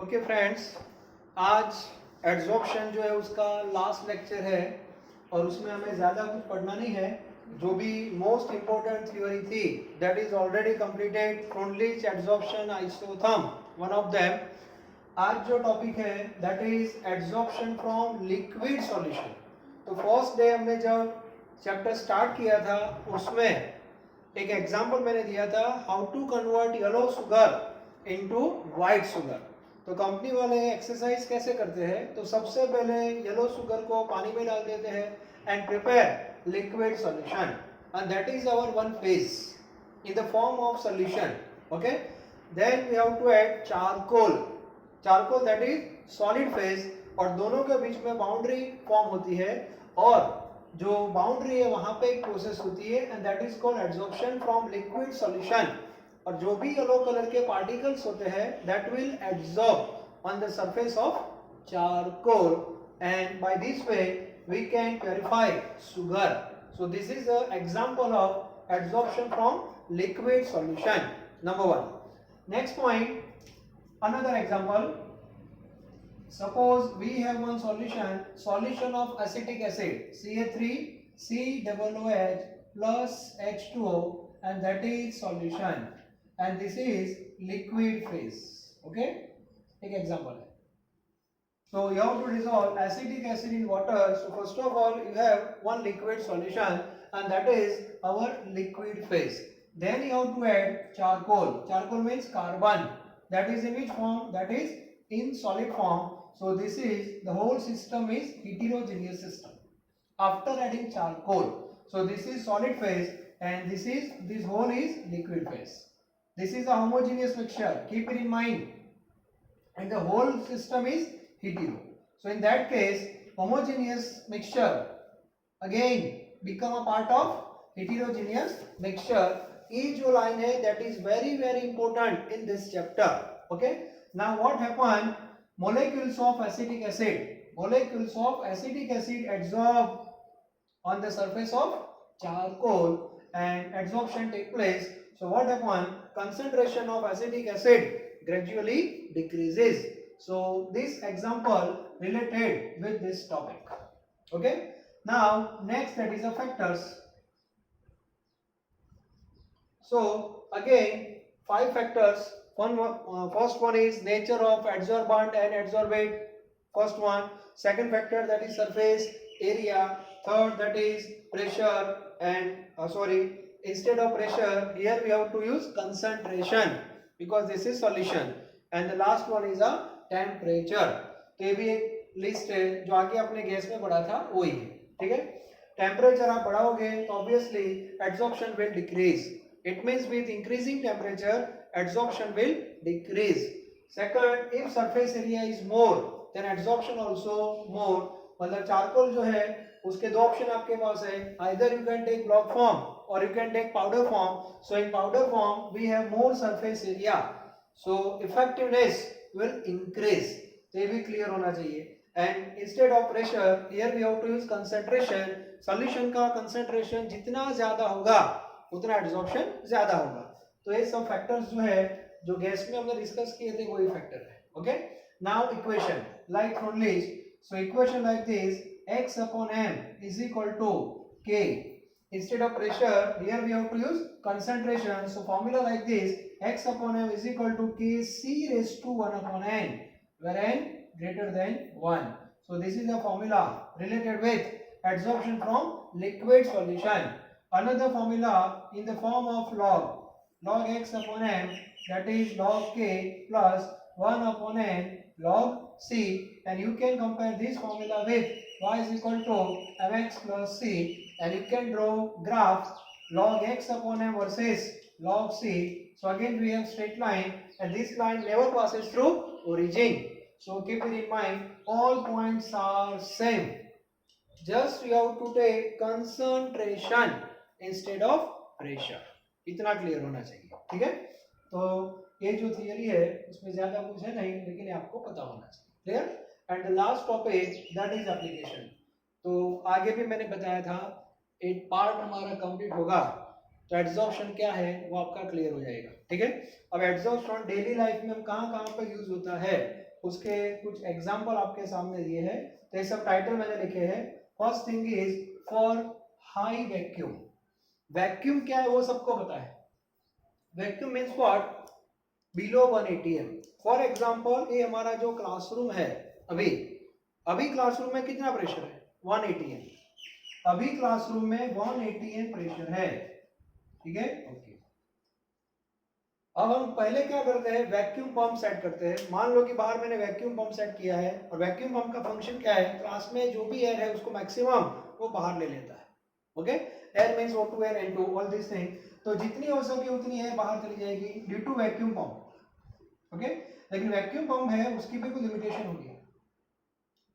Okay friends, आज adsorption जो है उसका लास्ट लेक्चर है और उसमें हमें ज़्यादा कुछ पढ़ना नहीं है। जो भी मोस्ट इम्पोर्टेंट थ्योरी थी that is already completed, Freundlich, adsorption, isotherm, one of them. आज जो टॉपिक है that is adsorption from liquid solution. तो फर्स्ट डे हमने जब चैप्टर स्टार्ट किया था उसमें एक एग्जांपल मैंने दिया था, how to convert yellow sugar into white sugar. तो कंपनी वाले एक्सरसाइज कैसे करते हैं, तो सबसे पहले येलो शुगर को पानी में डाल देते हैं and prepare liquid solution, and that is our one phase in the form of solution. Okay, then we have to add charcoal. Charcoal that is solid phase, और दोनों के बीच में बाउंड्री फॉर्म होती है और जो बाउंड्री है वहां पे एक प्रोसेस होती है and that is called adsorption from liquid solution. और जो भी येलो कलर के पार्टिकल्स होते हैं that will absorb on the surface of charcoal, and by this way we can purify sugar. So this is a example of absorption from liquid solution, number one. Next point, another example. Suppose we have one solution of acetic acid CA3COOH plus H2O, and that is solution, and this is liquid phase. Okay, एक example है. So you have to dissolve acetic acid in water. So first of all you have one liquid solution and that is our liquid phase. Then you have to add charcoal. Charcoal means carbon. That is in which form? That is in solid form. So this is, the whole system is heterogeneous system after adding charcoal. So this is solid phase and this whole is liquid phase. This is a homogeneous mixture, keep it in mind, and the whole system is hetero. So in that case homogeneous mixture again become a part of heterogeneous mixture. ये जो line है that is very important in this chapter. Okay, now what happened, molecules of acetic acid adsorb on the surface of charcoal and adsorption take place. So what happened, concentration of acetic acid gradually decreases. So this example related with this topic. Okay, now next, that is the factors. So again 5 factors. First one is nature of adsorbent and adsorbate, first one. Second factor, that is surface area. Third, that is pressure, and instead of pressure here we have to use concentration because this is solution. And the last one is a temperature. तो ये भी एक list है जो आगे अपने gas में पढ़ा था वही है, ठीक है। टेम्परेचर आप बढ़ाओगे तो obviously adsorption will decrease. It means with increasing temperature, adsorption will decrease. Second, if surface area is more, then adsorption also more. मतलब चारकोल जो है उसके दो ऑप्शन आपके पास है, either you can take block form or you can take powder form. So in powder form we have more surface area, so effectiveness will increase. तो ये भी क्लियर होना चाहिए. And instead of pressure, here we have to use concentration. Solution का concentration जितना ज्यादा होगा उतना एड्सॉर्प्शन ज्यादा होगा. तो ये सब फैक्टर्स जो है जो गैस में हमने डिस्कस किए थे वही फैक्टर है. Okay, now equation like Freundlich. So equation like this, x upon m is equal to k. Instead of pressure here we have to use concentration. So formula like this, x upon m is equal to kc raised to 1 upon n, where n greater than 1. So this is the formula related with adsorption from liquid solution. Another formula in the form of log x upon m, that is log k plus 1 upon n log c, and you can compare this formula with y is equal to mx plus c, and you can draw graph log x upon m versus log c. So again we have straight line and this line never passes through origin. So keep it in mind, all points are same, just you have to take concentration instead of pressure. इतना clear होना चाहिए, ठीक है. तो ये जो theory है उसमें ज्यादा कुछ है नहीं, लेकिन आपको पता होना चाहिए. Clear. And the last topic that is application. तो आगे भी मैंने बताया था एक पार्ट हमारा कंप्लीट होगा तो एड्सॉर्प्शन क्या है वो आपका क्लियर हो जाएगा, ठीक है. अब एड्सॉर्प्शन डेली लाइफ में हम कहाँ पे यूज होता है उसके कुछ एग्जाम्पल आपके सामने दिए हैं, तो ये सब टाइटल मैंने लिखे हैं। First thing is for high vacuum. Vacuum क्या है वो सबको पता है। Vacuum means what? Below 1 atm। For example ये हमारा जो क्लासरूम है, अभी अभी क्लासरूम में कितना प्रेशर है? 1 atm। अभी क्लासरूम में 1 atm प्रेशर है, ठीक है, ओके। अब हम पहले क्या करते हैं, वैक्यूम पंप सेट करते हैं। मान लो कि बाहर मैंने वैक्यूम पंप सेट किया है, और वैक्यूम पंप का फंक्शन क्या है, क्लास में जो भी एयर है उसको मैक्सिमम वो बाहर ले लेता है, okay. Air means O2 air N2 all this thing. तो जितनी हो सके उतनी एयर बाहर चली जाएगी due to vacuum pump, okay. लेकिन वैक्यूम पंप है उसकी भी कोई लिमिटेशन होगी।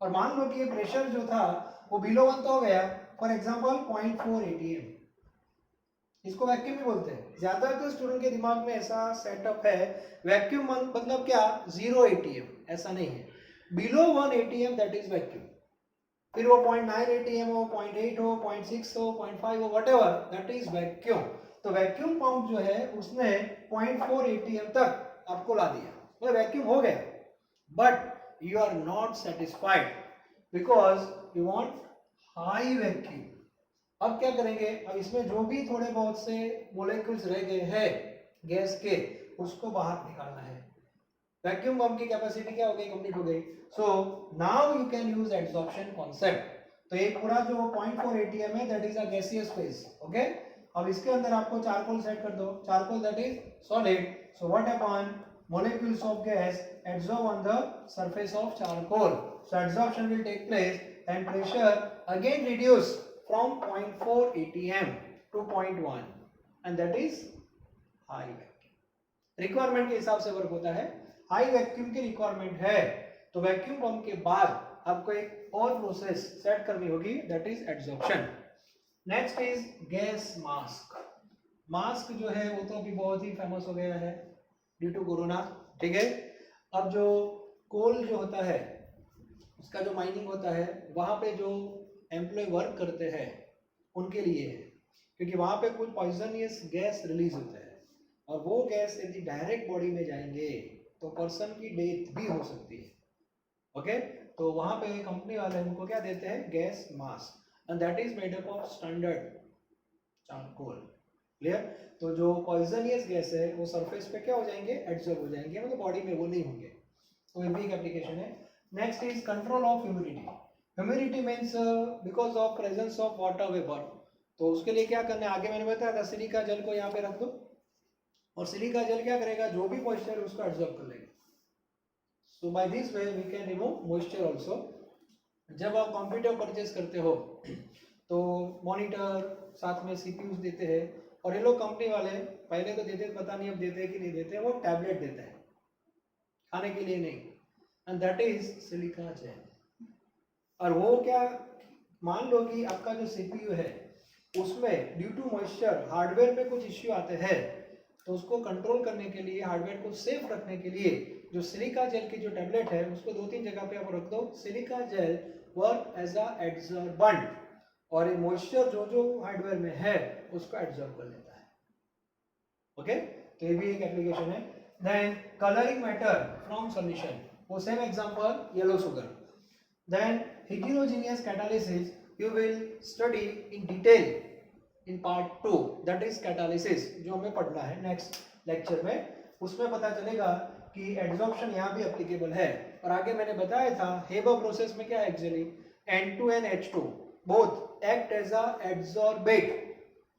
और मान लो कि ये प्रेशर जो था वो बिलो 1 तो हो गया, फॉर एग्जांपल 0.4 atm, इसको वैक्यूम ही बोलते हैं। ज्यादातर स्टूडेंट के दिमाग में ऐसा सेटअप है, वैक्यूम मतलब क्या, 0 atm, ऐसा नहीं है। Below 1 atm that is vacuum. फिर वो 0.9 atm हो, 0.8 हो, 0.6 हो, 0.5 हो, व्हाटएवर, दैट इज वैक्यूम। तो वैक्यूम पंप जो है उसने 0.4 atm तक आपको ला दिया, मतलब वैक्यूम हो गया। But you are not satisfied because you want high vacuum. अब क्या करेंगे, अब इसमें जो भी थोड़े बहुत से मोलेक्यूल्स रह गए हैं गैस के, उसको बाहर निकालना है। वैक्यूम पंप की कैपेसिटी क्या हो गई, कंप्लीट हो गई। So now you can use adsorption concept. तो ये पूरा जो 0.4 atm है that is a gaseous phase, okay. अब इसके अंदर आपको चारकोल सेट कर दो, charcoal that is solid. So what happen, molecules of gas adsorb on the surface of charcoal. So adsorption will take place and pressure again reduce from 0.4 atm to 0.1 and that is high vacuum. Requirement के हिसाब से work होता है। High vacuum की requirement है तो vacuum pump के बाद आपको एक और प्रोसेस सेट करनी होगी that is adsorption. Next is gas mask. Mask जो है वो तो अभी बहुत ही फेमस हो गया है ड्यू टू कोरोना, ठीक है। अब जो कोल जो होता है उसका जो माइनिंग होता है वहां पे जो एम्प्लॉय वर्क करते हैं उनके लिए है, क्योंकि वहां पे कुछ पॉइजनियस गैस रिलीज होता है और वो गैस यदि डायरेक्ट बॉडी में जाएंगे तो पर्सन की डेथ भी हो सकती है, ओके। तो वहां पे कंपनी वाले उनको क्या देते हैं, gas mask, and that is made up of standard charcoal, clear. तो जो पॉइजनियस गैस है वो सरफेस पे क्या हो जाएंगे, एब्जॉर्ब हो जाएंगे, मतलब बॉडी में वो नहीं होंगे। तो ये भी एक एप्लीकेशन है। Next is control of humidity. Humidity means because of presence of water vapour. तो उसके लिए क्या करना है, आगे मैंने बताया था, सिलिका जेल को यहाँ पे रख दो और सिलिका जेल क्या करेगा, जो भी मॉइस्चर है उसको एब्जॉर्ब कर लेगा। So by this way we can remove moisture also. जब आप कंप्यूटर परचेज करते हो तो मॉनिटर साथ में सीपीयू देते हैं, और ये लोग कंपनी वाले पहले तो देते, पता नहीं अब देते हैं कि नहीं देते, वो टैबलेट देते हैं खाने के लिए नहीं, and that is silica gel. और वो क्या, मान लो कि आपका जो सीपीयू है उसमें ड्यू टू मॉइस्चर हार्डवेयर में कुछ इश्यू आते हैं, तो उसको कंट्रोल करने के लिए, हार्डवेयर को सेफ रखने के लिए जो सिलिका जेल की जो टैबलेट है उसको 2-3 जगह पे आप रख दो। Silica gel work as a adsorbent, और ये मॉइस्चर जो जो हार्डवेयर में है उसको एब्जॉर्ब कर लेता है, ओके। तो ये भी एक एप्लीकेशन है। Then colouring matter from solution, वो same example yellow sugar. Then heterogeneous catalysis you will study in detail in part 2 that is catalysis, जो हमें पढ़ना है नेक्स्ट लेक्चर में। उसमें पता चलेगा कि एडसॉर्प्शन यहाँ भी एप्लीकेबल है। और आगे मैंने बताया था हेबर प्रोसेस में क्या है actually, N2NH2 both act as a adsorbate,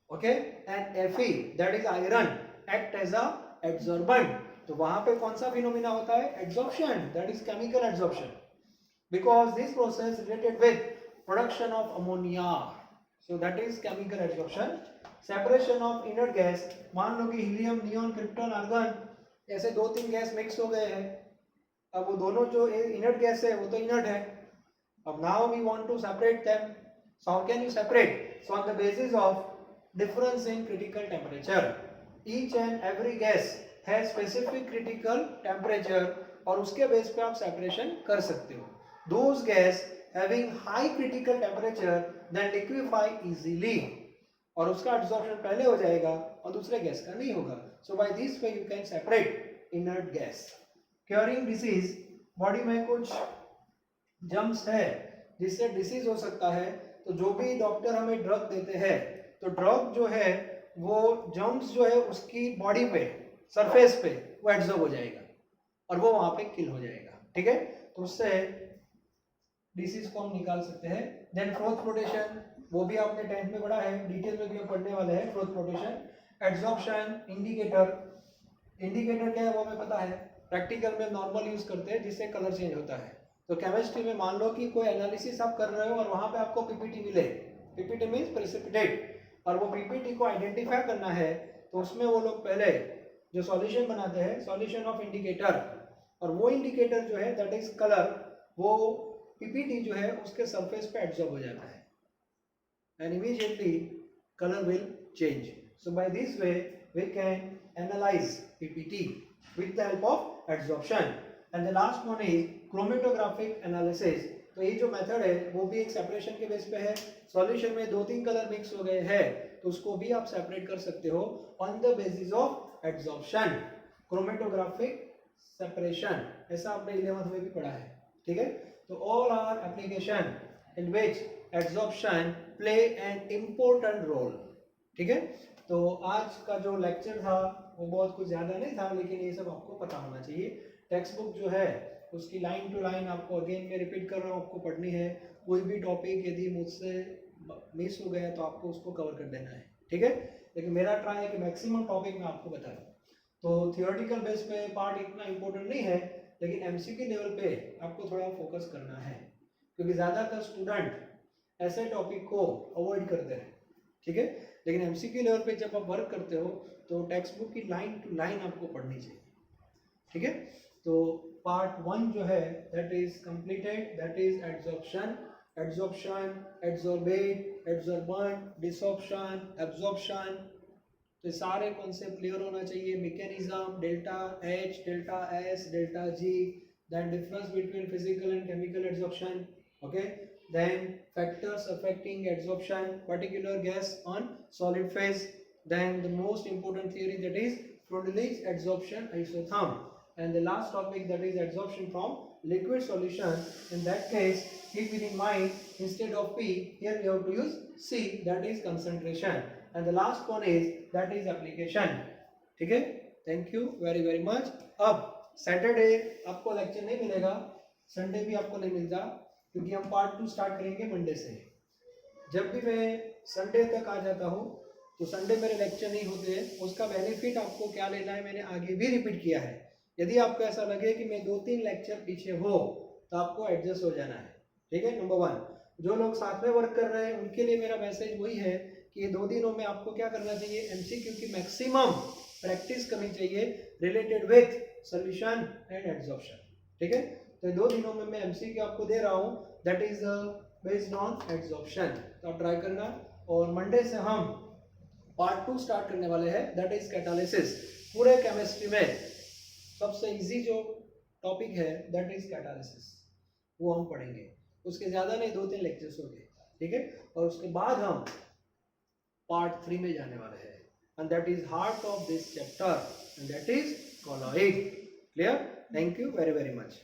okay, and Fe that is iron act as a adsorbent। तो वहां पे कौन सा फिनोमिना होता है, adsorption, that is chemical adsorption, because this process related with production of ammonia, so that is chemical adsorption। separation of inert gas, मान लो कि helium, neon, krypton, argon ऐसे 2-3 गैस मिक्स हो गए हैं। अब वो दोनों जो इनर्ट गैस है वो तो इनर्ट है, अब now we want to separate them। So how can you separate? So on the basis of difference in critical temperature, each and every gas has specific critical temperature, और उसके base पे आप separation कर सकते हो। Those gas having high critical temperature then liquefy easily, और उसका absorption पहले हो जाएगा और दूसरे गैस का नहीं होगा। So by this way you can separate inert gas। Curing disease, body में कुछ जम्स है जिससे डिसीज हो सकता है, तो जो भी डॉक्टर हमें ड्रग देते हैं तो ड्रग जो है वो जम्स जो है उसकी बॉडी पे सरफेस पे वो एब्जॉर्ब हो जाएगा और वो वहां पे किल हो जाएगा, ठीक है। तो उससे डिसीज को हम निकाल सकते हैं। देन फ्रोथ रोटेशन, वो भी आपने 10th में पढ़ा है, डिटेल में भी हम पढ़ने वाले हैं froth rotation. Adsorption, indicator, indicator क्या है वो हमें पता है, प्रैक्टिकल में नॉर्मल यूज करते हैं जिससे कलर चेंज होता है। तो केमिस्ट्री में मान लो कि कोई एनालिसिस आप कर रहे हो और वहां पे आपको पीपीटी मिले, पीपीटी मींस प्रेसिपिटेट, और वो पीपीटी को आइडेंटिफाई करना है तो उसमें वो लोग पहले जो सॉल्यूशन बनाते हैं, सॉल्यूशन ऑफ इंडिकेटर, और वो इंडिकेटर जो है दैट इज कलर, वो पीपीटी जो है उसके सरफेस पे एब्जॉर्ब हो जाता है and immediately color will change. So by this way we can analyze PPT with the help of adsorption. And the last one is chromatographic analysis. तो ये जो मेथड है वो भी एक सेपरेशन के बेस पे है। सॉल्यूशन में 2-3 कलर मिक्स हो गए हैं तो उसको भी आप सेपरेट कर सकते हो on the basis of adsorption, chromatographic separation, ऐसा आपने 11th में भी पढ़ा है, ठीक है। तो all are application in which adsorption play an important role, ठीक है। तो आज का जो लेक्चर था वो बहुत कुछ ज़्यादा नहीं था, लेकिन ये सब आपको पता होना चाहिए। टेक्स्ट बुक जो है उसकी लाइन टू लाइन आपको अगेन मैं रिपीट कर रहा हूँ, आपको पढ़नी है। कोई भी टॉपिक यदि मुझसे मिस हो गया तो आपको उसको कवर कर देना है, ठीक है। लेकिन मेरा ट्राई है कि मैक्सिमम टॉपिक मैं आपको बताऊँ। तो थियोरेटिकल बेस पे पार्ट इतना इम्पोर्टेंट नहीं है, लेकिन एमसीक्यू लेवल पे आपको थोड़ा फोकस करना है, क्योंकि ज़्यादातर स्टूडेंट ऐसे टॉपिक को अवॉइड करते हैं, ठीक है। लेकिन एमसीक्यू लेवल पे जब आप वर्क करते हो तो टेक्स्ट बुक की लाइन टू लाइन आपको पढ़नी चाहिए, ठीक है। तो पार्ट 1 जो है that is completed, that is adsorption, adsorption, adsorbate, adsorbent, desorption, absorption. तो सारे कॉन्सेप्ट क्लियर होना चाहिए। Mechanism, delta H, delta S, delta G, then difference between physical and chemical adsorption, okay. Then factors affecting adsorption, particular gas on solid phase. Then the most important theory, that is Froelich adsorption isotherm. And the last topic, that is adsorption from liquid solution. In that case, keep it in mind, instead of P, here we have to use C, that is concentration. And the last one is, that is application. ठीक है, thank you very very much. अब Saturday आपको lecture नहीं मिलेगा, Sunday भी आपको नहीं मिलता, क्योंकि हम पार्ट 2 स्टार्ट करेंगे मंडे से। जब भी मैं संडे तक आ जाता हूँ तो संडे मेरे लेक्चर नहीं होते हैं। उसका बेनिफिट आपको क्या लेना है मैंने आगे भी रिपीट किया है। यदि आपको ऐसा लगे कि मैं 2-3 लेक्चर पीछे हो तो आपको एडजस्ट हो जाना है, ठीक है। नंबर 1, जो लोग साथ में वर्क कर रहे हैं उनके लिए मेरा मैसेज वही है कि ये 2 दिनों में आपको क्या करना चाहिए, एमसीक्यू की मैक्सिमम प्रैक्टिस करनी चाहिए related with solution and adsorption, ठीक है। तो 2 दिनों में मैं एमसीक्यू आपको दे रहा हूँ, that is based on adsorption. तो आप ट्राई करना। और मंडे से हम पार्ट 2 स्टार्ट करने वाले हैं, दैट इज कैटालिसिस। पूरे केमिस्ट्री में सबसे इजी जो टॉपिक है दैट इज कैटालिसिस, वो हम पढ़ेंगे। उसके ज़्यादा नहीं, 2-3 लेक्चर्स हो गए, ठीक है। और उसके बाद हम पार्ट 3 में जाने वाले हैं, and that is heart of this chapter, and that is colloid. Clear? Thank you very very much.